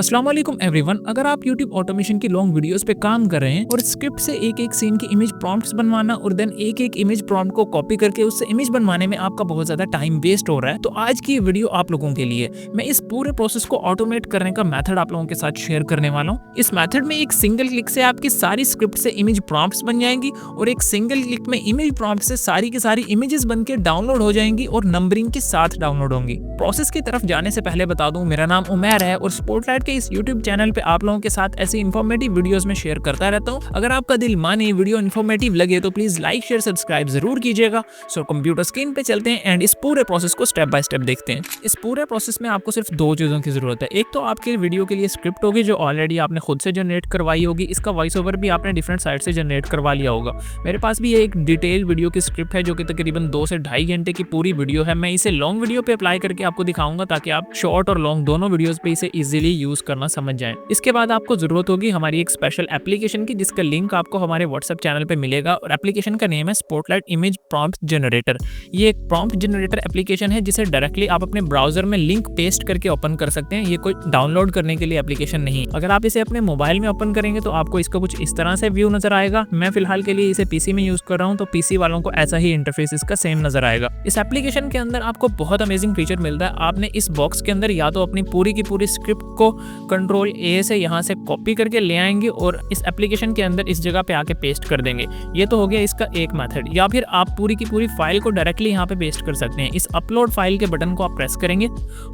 अस्सलाम वालेकुम एवरीवन। अगर आप YouTube ऑटोमेशन की लॉन्ग वीडियोस पे काम कर रहे हैं और स्क्रिप्ट से एक एक सीन की इमेज प्रॉम्प्ट्स बनवाना और देन एक एक इमेज प्रॉम्प्ट को कॉपी करके उससे इमेज बनवाने में आपका बहुत ज्यादा टाइम वेस्ट हो रहा है, तो आज की ये वीडियो आप लोगों के लिए। मैं इस पूरे प्रोसेस को ऑटोमेट करने का मेथड आप लोगों के साथ शेयर करने वाला हूँ। इस मेथड में एक सिंगल क्लिक से आपकी सारी स्क्रिप्ट से इमेज प्रॉम्प्ट्स बन जाएंगी और एक सिंगल क्लिक में इमेज प्रॉम्प्ट से सारी की सारी इमेजेस बन के डाउनलोड हो जाएंगी और नंबरिंग के साथ डाउनलोड होंगी। प्रोसेस की तरफ जाने से पहले बता दूं, मेरा नाम उमैर है और स्पॉटलाइट के इस YouTube चैनल पे आप लोगों के साथ ऐसी इन्फॉर्मेटिव वीडियोस में शेयर करता रहता हूं। अगर आपका दिल माने वीडियो इन्फॉर्मेटिव लगे तो प्लीज लाइक शेयर सब्सक्राइब जरूर कीजिएगा। सो कंप्यूटर स्क्रीन पे चलते हैं एंड इस पूरे प्रोसेस को स्टेप बाय स्टेप देखते हैं। इस पूरे प्रोसेस में आपको सिर्फ दो चीजों की जरूरत है। एक तो आपके वीडियो के लिए स्क्रिप्ट होगी जो ऑलरेडी आपने खुद से जनरेट करवाई होगी। इसका वॉइस ओवर भी आपने डिफरेंट साइट से जनरेट करवा लिया होगा। मेरे पास भी एक डिटेल वीडियो की स्क्रिप्ट है जो कि तकरीबन 2 से 2.5 घंटे की पूरी वीडियो है। मैं इसे लॉन्ग वीडियो पे अप्लाई करके आपको दिखाऊंगा ताकि आप शॉर्ट और लॉन्ग दोनों वीडियोस पे इसे इजीली यूज करना समझ जाएं। इसके बाद आपको जरूरत होगी हमारी एक स्पेशल एप्लीकेशन की, जिसका लिंक आपको हमारे व्हाट्सएप चैनल पे मिलेगा और एप्लीकेशन का नेम है स्पॉटलाइट इमेज प्रॉम्प्ट जनरेटर। ये एक प्रॉम्प्ट जनरेटर एप्लीकेशन है जिसे डायरेक्टली आप अपने ब्राउजर में लिंक पेस्ट करके ओपन कर सकते हैं। ये कोई डाउनलोड करने के लिए एप्लीकेशन नहीं। अगर आप इसे अपने मोबाइल में ओपन करेंगे तो आपको इसका कुछ इस तरह से व्यू नजर आएगा। मैं फिलहाल के लिए इसे पीसी में यूज कर रहा हूँ, तो पीसी वालों को ऐसा ही इंटरफेस इसका सेम नजर आएगा। इस एप्लीकेशन के अंदर आपको बहुत अमेजिंग फीचर मिलता है। आपने इस बॉक्स के अंदर या तो अपनी पूरी की पूरी स्क्रिप्ट को कंट्रोल ए से यहाँ से कॉपी करके ले आएंगे और इस एप्लीकेशन के अंदर इस जगह पे आके पेस्ट कर देंगे। ये तो हो गया इसका एक मेथड। या फिर आप पूरी की पूरी फाइल को डायरेक्टली यहाँ पे पेस्ट कर सकते हैं। इस अपलोड फाइल के बटन को आप प्रेस करेंगे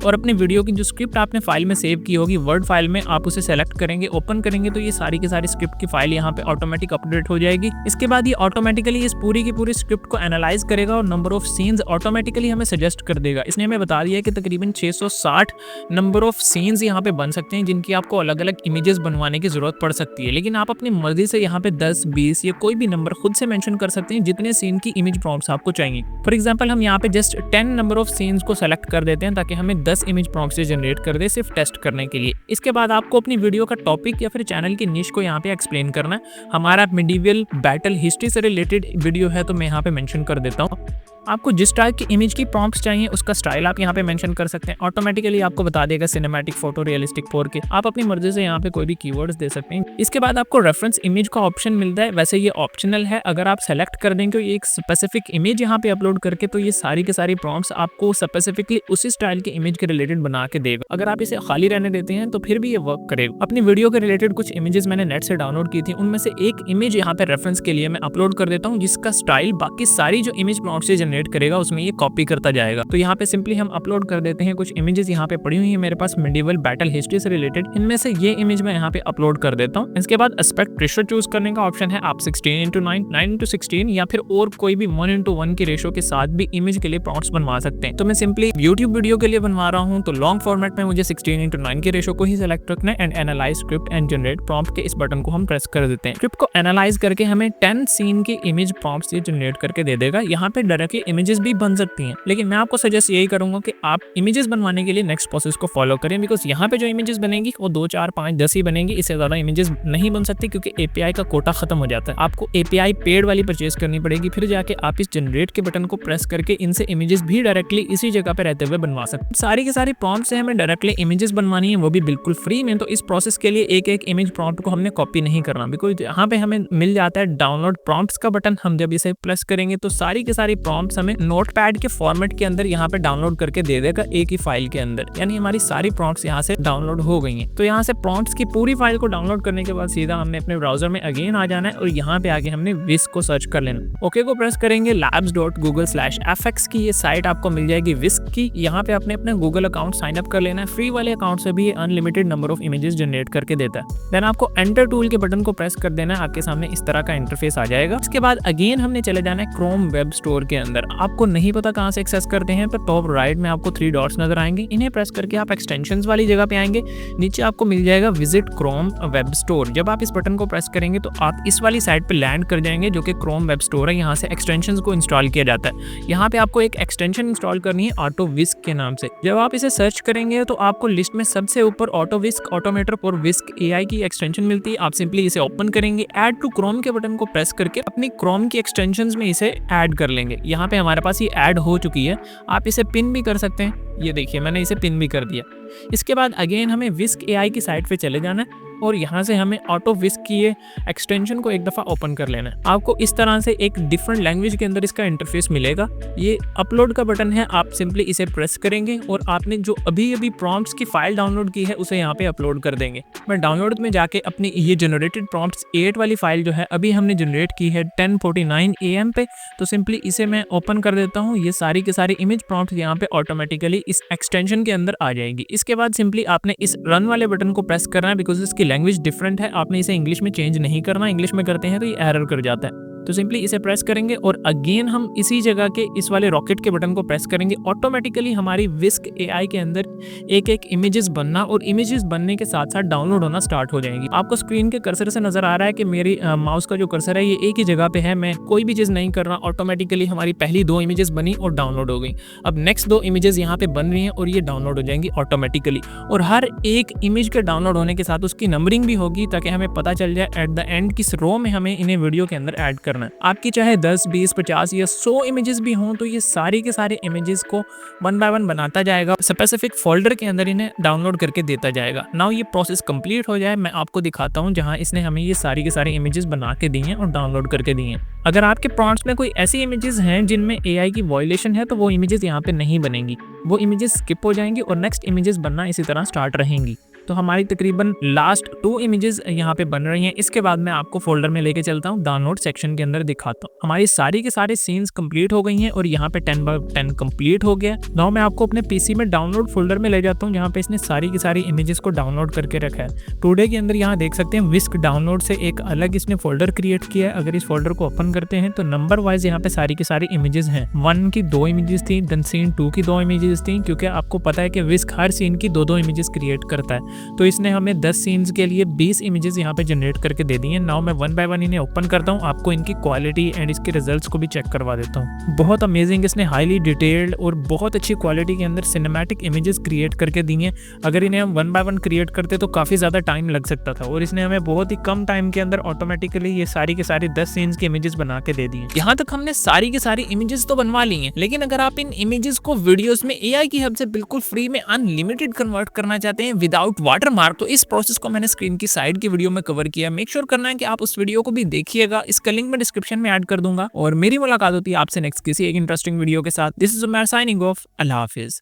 और अपनी वीडियो की जो स्क्रिप्ट आपने फाइल में सेव की होगी वर्ड फाइल में आप उसे सेलेक्ट करेंगे, ओपन करेंगे तो ये सारी की सारी स्क्रिप्ट की फाइल यहाँ पे ऑटोमेटिक अपडेट हो जाएगी। इसके बाद ये ऑटोमेटिकली इस पूरी की पूरी स्क्रिप्ट को एनालाइज करेगा और नंबर ऑफ सीन्स ऑटोमेटिकली हमें सजेस्ट कर देगा। इसने हमें बता दिया है कि तकरीबन 660 नंबर ऑफ सीन्स यहाँ पे बन सकते हैं जिनकी आपको अलग अलग इमेजेस बनवाने की जरूरत पड़ सकती है। लेकिन आप अपनी मर्जी से यहाँ पे 10, 20 या कोई भी नंबर खुद से मेंशन कर सकते हैं जितने सीन की इमेज प्रॉम्प्ट्स आपको चाहिए। फॉर एग्जांपल हम यहाँ पे जस्ट 10 नंबर ऑफ सीन्स को सेलेक्ट कर देते हैं ताकि हमें 10 इमेज प्रॉम्प्ट्स जनरेट कर दे सिर्फ टेस्ट करने के लिए। इसके बाद आपको अपनी वीडियो का टॉपिक या फिर चैनल की निश को यहाँ पे एक्सप्लेन करना है। हमारा मिडिवल बैटल हिस्ट्री से रिलेटेड वीडियो है तो मैं यहाँ पे मेंशन कर देता हूँ। आपको जिस टाइप की इमेज की प्रॉम्प्ट्स चाहिए उसका स्टाइल आप यहाँ पे मेंशन कर सकते हैं। ऑटोमेटिकली आपको बता देगा सिनेमैटिक, फोटो, रियलिस्टिक, 4K। आप अपनी मर्जी से यहाँ पे कोई भी कीवर्ड्स दे सकते हैं। इसके बाद आपको रेफरेंस इमेज का ऑप्शन मिलता है। वैसे ये ऑप्शनल है, अगर आप सेलेक्ट कर देंगे एक स्पेसिफिक इमेज यहाँ पे अपलोड करके तो ये सारी के सारी प्रॉम्प्ट्स आपको स्पेसिफिकली उसी स्टाइल के इमेज के रिलेटेड बना के देगा। अगर आप इसे खाली रहने देते हैं तो फिर भी ये वर्क करेगा। अपनी वीडियो के रिलेटेड कुछ इमेजेस मैंने नेट से डाउनलोड की थी, उनमें से एक इमेज यहाँ पे रेफरेंस के लिए मैं अपलोड कर देता हूँ जिसका स्टाइल बाकी सारी जो इमेज प्रॉम्प्ट्स से जनरेट करेगा उसमें ये कॉपी करता जाएगा। तो यहाँ पे सिंपली हम अपलोड कर देते हैं कुछ इमेजेस यहाँ पे पड़ी हुई है मेरे पास मिडिवल बैटल हिस्ट्री से रिलेटेड। इनमें से ये इमेज मैं यहाँ पे अपलोड कर देता हूँ। इसके बाद एस्पेक्ट रेशो चूज करने का ऑप्शन है। आप 16:9, 9:16 या फिर और कोई भी 1:1 के रेशो के साथ भी इमेज के लिए प्रॉम्प्ट्स बनवा सकते हैं। तो मैं सिंपली यूट्यूब वीडियो के लिए बनवा रहा हूँ तो लॉन्ग फॉर्मेट में मुझे 16:9 के रेशो को ही सिलेक्ट रखना है and analyse script and generate prompt के इस बटन को हम प्रेस कर देते हैं। स्क्रिप्ट को एनालाइज करके हमें 10 सीन की इमेज प्रॉम्प्ट्स ये जनरेट करके दे देगा। यहाँ पे डायरेक्टली इमेजेस भी बन सकती हैं, लेकिन मैं आपको सजेस्ट यही करूंगा कि आप इमेजेस बनवाने के लिए नेक्स्ट प्रोसेस को फॉलो करें, बिकॉज यहाँ पे जो इमेजेस बनेंगी वो 2, 4, 5, 10 ही बनेंगी। इससे ज्यादा इमेजेस नहीं बन सकती क्योंकि एपीआई का कोटा खत्म हो जाता है। आपको एपीआई पेड वाली परचेज करनी पड़ेगी, फिर जाके आप इस जनरेट के बटन को प्रेस करके इनसे इमेजेस भी डायरेक्टली इसी जगह पे रहते हुए बनवा सकते हैं। सारी के सारी प्रॉम्प्ट से हमें डायरेक्टली इमेजेस बनवानी है, वो भी बिल्कुल फ्री में। तो इस प्रोसेस के लिए एक एक इमेज प्रॉम्प्ट को हमने कॉपी नहीं करना, बिकॉज यहाँ पे हमें मिल जाता है डाउनलोड प्रॉम्प्ट्स का बटन। हम जब इसे प्रेस करेंगे तो सारी के सारी प्रॉम्प्ट्स हमें नोटपैड के फॉर्मेट के अंदर यहाँ पे डाउनलोड करके दे देगा एक ही फाइल के अंदर। यानी हमारी सारी प्रॉम्प्ट्स यहाँ से डाउनलोड हो गई हैं। तो यहाँ से प्रॉम्प्ट्स की पूरी फाइल को डाउनलोड करने के बाद सीधा हमने अपने ब्राउजर में अगेन आ जाना है और यहाँ पे आके हमने विस्क को सर्च कर लेना। ओके को प्रेस करेंगे, labs.google/fx की ये साइट आपको मिल जाएगी विस्क की। यहाँ पे आपने अपना गूगल अकाउंट साइन अप कर लेना है। फ्री वाले अकाउंट से भी ये unlimited number of images generate करके देता है। देन आपको एंटर टूल के बटन को प्रेस कर देना है, आपके सामने इस तरह का इंटरफेस आ जाएगा। इसके बाद अगेन हमने चले जाना है क्रोम वेब स्टोर के अंदर। आपको नहीं पता कहाँ से एक्सेस करते हैं तो टॉप राइट में आपको 3 डॉट्स नजर आएंगे। इन्हें प्रेस करके आप एक्सटेंशंस वाली जगह पे आएंगे। नीचे आपको मिल जाएगा विजिट क्रोम वेब स्टोर। जब आप इस बटन को प्रेस करेंगे तो आप इस वाली साइट पे लैंड कर जाएंगे जो कि क्रोम वेब स्टोर है। यहाँ से एक्सटेंशंस को इंस्टॉल किया जाता है। यहाँ पे आपको एक एक्सटेंशन इंस्टॉल करनी है ऑटो विस्क के नाम से। जब आप इसे सर्च करेंगे तो आपको लिस्ट में सबसे ऊपर ऑटो विस्क, ऑटोमेटर और विस्क एआई की एक्सटेंशन मिलती है। आप सिंपली इसे ओपन करेंगे, ऐड टू क्रोम के बटन को प्रेस करके अपनी क्रोम की एक्सटेंशंस में इसे ऐड कर लेंगे। यहाँ पे हमारे पास ये ऐड हो चुकी है। आप इसे पिन भी कर सकते हैं। ये देखिए मैंने इसे पिन भी कर दिया। इसके बाद अगेन हमें विस्क एआई की साइट पे चले जाना है और यहाँ से हमें ऑटो विस्क की ये एक्सटेंशन को एक दफ़ा ओपन कर लेना है। आपको इस तरह से एक डिफरेंट लैंग्वेज के अंदर इसका इंटरफेस मिलेगा। ये अपलोड का बटन है, आप सिंपली इसे प्रेस करेंगे और आपने जो अभी अभी प्रॉम्प्ट्स की फाइल डाउनलोड की है उसे यहाँ पे अपलोड कर देंगे। मैं डाउनलोड में जाके अपनी ये जनरेटेड प्रॉम्प्ट्स 8 वाली फाइल जो है अभी हमने जनरेट की है 10:49 AM पे, तो सिंपली इसे मैं ओपन कर देता हूँ। ये सारी के सारी इमेज प्रॉम्प्ट्स यहाँ पे ऑटोमेटिकली इस एक्सटेंशन के अंदर आ जाएगी। इसके बाद सिंपली आपने इस रन वाले बटन को प्रेस करना है, बिकॉज इसकी लैंग्वेज डिफरेंट है। आपने इसे इंग्लिश में चेंज नहीं करना, इंग्लिश में करते हैं तो ये एरर कर जाता है। तो सिंपली इसे प्रेस करेंगे और अगेन हम इसी जगह के इस वाले रॉकेट के बटन को प्रेस करेंगे। ऑटोमेटिकली हमारी विस्क एआई के अंदर एक एक इमेजेस बनना और इमेजेस बनने के साथ साथ डाउनलोड होना स्टार्ट हो जाएंगी। आपको स्क्रीन के कर्सर से नजर आ रहा है कि मेरी माउस का जो कर्सर है ये एक ही जगह पे है, मैं कोई भी चीज़ नहीं कर रहा। ऑटोमेटिकली हमारी पहली 2 इमेजेस बनी और डाउनलोड हो गई। अब नेक्स्ट 2 इमेजेस यहाँ पे बन रही हैं और ये डाउनलोड हो जाएंगी ऑटोमेटिकली। और हर एक इमेज के डाउनलोड होने के साथ उसकी नंबरिंग भी होगी ताकि हमें पता चल जाए एट द एंड किस रो में हमें इन्हें वीडियो के अंदर ऐड करना है। आपकी चाहे 10, 20, 50 या 100 इमेजेस भी हों तो ये सारी के सारे इमेजेस को 1 बाय 1 बनाता जाएगा, स्पेसिफिक फोल्डर के अंदर इन्हें डाउनलोड करके देता जाएगा। नाउ ये प्रोसेस कंप्लीट हो जाए मैं आपको दिखाता हूँ जहाँ इसने हमें ये सारी के सारे इमेजेस बना के दी हैं और डाउनलोड करके दी हैं। अगर आपके प्रॉम्प्ट्स में कोई ऐसी इमेजेस हैं जिनमें एआई की वायलेशन है तो वो इमेजेस यहाँ पे नहीं बनेंगी, वो इमेजेस स्किप हो जाएंगी और नेक्स्ट इमेजेस बनना इसी तरह स्टार्ट रहेंगी। तो हमारी तकरीबन लास्ट 2 इमेजेस यहाँ पे बन रही हैं। इसके बाद मैं आपको फोल्डर में लेके चलता हूँ, डाउनलोड सेक्शन के अंदर दिखाता हूँ। हमारी सारी के सारे सीन्स कंप्लीट हो गई हैं और यहाँ पे 10/10 कंप्लीट हो गया। नाउ मैं आपको अपने पीसी में डाउनलोड फोल्डर में ले जाता हूँ जहाँ पे इसने सारी की सारी इमेजेस को डाउनलोड करके रखा है। टुडे के अंदर यहाँ देख सकते हैं विस्क डाउनलोड से एक अलग इसने फोल्डर क्रिएट किया है। अगर इस फोल्डर को ओपन करते हैं तो नंबर वाइज यहाँ पे सारी की सारी इमेजेस हैं। 1 की 2 इमेजेस थी, देन सीन 2 की 2 इमेजेस थी, क्योंकि आपको पता है कि विस्क हर सीन की 2-2 इमेजेस क्रिएट करता है। तो इसने हमें 10 सीन्स के लिए 20 इमेजेस यहाँ पे जनरेट करके दे दी हैं। नाउ मैं 1 बाय 1 इन्हें ओपन करता हूँ, आपको इनकी क्वालिटी एंड इसके रिजल्ट्स को भी चेक करवा देता हूँ। बहुत अमेजिंग, इसने हाईली डिटेल्ड और बहुत अच्छी क्वालिटी के अंदर सिनेमैटिक इमेजेस क्रिएट करके दी हैं। अगर इन्हें हम 1 बाय 1 क्रिएट करते तो काफ़ी ज़्यादा टाइम लग सकता था और इसने हमें बहुत ही कम टाइम के अंदर ऑटोमेटिकली ये सारी के सारी 10 सीन्स की इमेजेस बना के दे दी हैं। यहाँ तक हमने सारी की सारी इमेजेस तो बनवा ली हैं, लेकिन अगर आप इन इमेजेस को वीडियोस में एआई की हेल्प से बिल्कुल फ्री में अनलिमिटेड कन्वर्ट करना चाहते हैं विदाउट वाटरमार्क, तो इस प्रोसेस को मैंने स्क्रीन की साइड की वीडियो में कवर किया। मेक श्योर करना है कि आप उस वीडियो को भी देखिएगा, इसका लिंक मैं डिस्क्रिप्शन में ऐड कर दूंगा। और मेरी मुलाकात होती है आपसे नेक्स्ट किसी एक इंटरेस्टिंग वीडियो के साथ। This is Umar signing off. अल्लाह हाफिज।